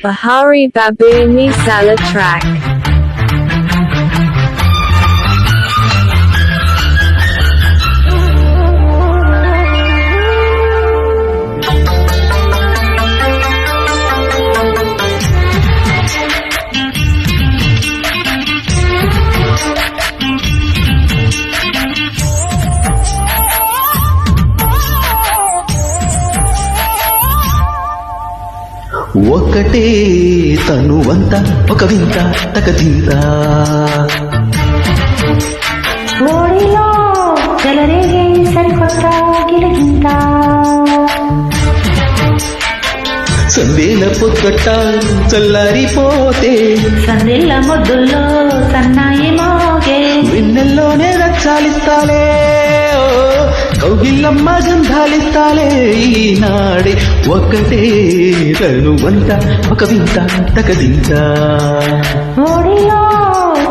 Bahari Babu Misala track. ఒకటే తనువంత ఒక వింత తకదింత ఓడిలో చెలరేగే సరికొత్త గిలిగింత సందేల పొద్దుట చల్లారిపోతే సందిళ్ళ ముద్దుల్లో సన్నాయి మోగే వెన్నెల్లోనే రచ్చాలిస్తాలే కౌగిల్లమ్మ గంధాలిస్తాలే ఈనాడే ఒకటే తనువంత ఒక వింత తకదింత ఓడిలో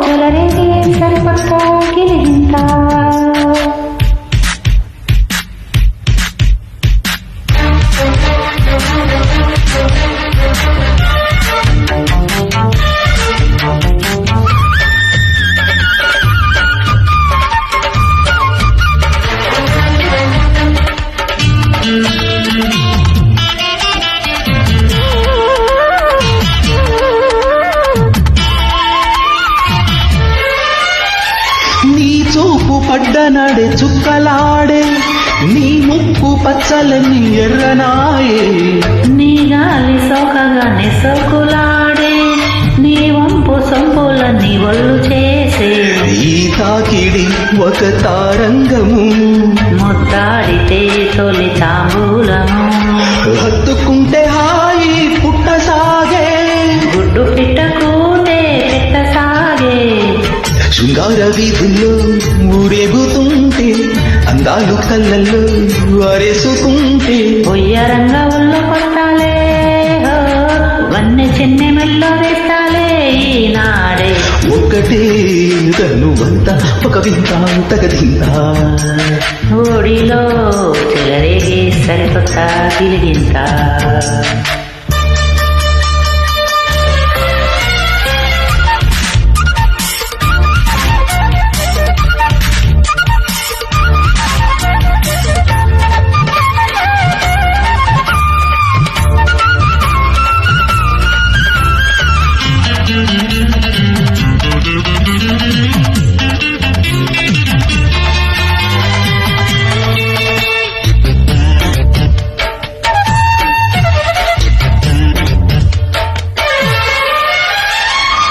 చెలరేగే సరికొత్త గిలిగింత నీ చూపు పడ్డనాడే చుక్కలాడే నీ ముక్కు పచ్చలని ఎర్రనాయే నీ గాలి సోకగానే సోకులాడే నీ వంపు సొంపులని ఒళ్ళు చేసే ఈ తాకిడి ఒక తారంగము ముద్దాడితే తొలి తాంబూలము హత్తుకుంటే హాయి పుట్టసాగే గుడ్డు పిట్టకూటే పెట్టసాగే శృంగార వీధుల్లో ఊరేగుతుంటే అందాలు కళ్ళల్లో వారేసుకుంటే పొయ్యరంగా ఒళ్ళు కొట్టాలే హో, వన్నె చిన్నె మెల్లో వేస్తాలే ఈనాడే ఒకటే తనువంత ఒక వింత తగదింత ఓడిలో చెలరేగే సరికొత్త గిలిగింత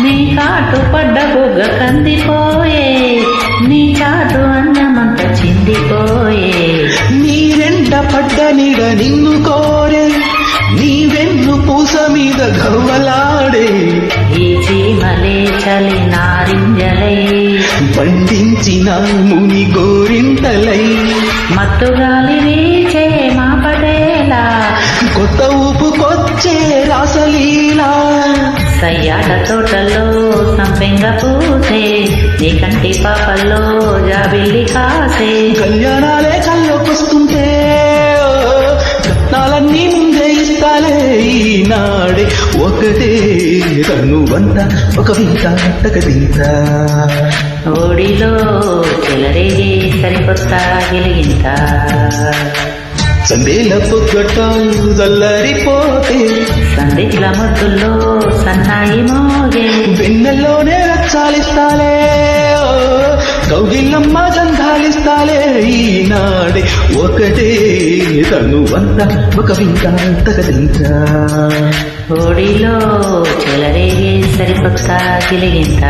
నీ కాటు పడ్డ బొగ్గ కందిపోయే నీ చాటు అన్నమంత చిందిపోయే నీ రెండ పడ్డ నీడ నిన్ను కోరే నీ వెన్ను పూస మీద గవ్వలాడే ఈ చీమలే చలి నారింజలై పండించిన ముని గోరింటలై మత్తుగాలి వీచే మా పడేలా కొత్త ఊపుకొచ్చే రాసలీలా సయ్యాట తోటల్లో సంపెంగ పూసే నీ కంటి పాపల్లో జాబిల్లి కాసే కళ్యాణాలే కళ్ళొకొస్తుంటే రత్నాలన్నీ ముందే ఇస్తాలే ఈనాడే ఒకటే తనువంత ఒక వింత తగదింత ఓడిలో చెలరేగే సరికొత్త గిలిగింత సందేల పొద్దుట చల్లరిపోతే సందిగ్ల ముద్దుల్లో సన్నాయి మోగే వెన్నెల్లోనే రచ్చాలిస్తాలే కౌగిల్లమ్మ గంధాలిస్తాలే ఈనాడే ఒకటే తనువంత ఒక వింత తగదింత ఓడిలో చెలరేగే సరికొత్త గిలిగింత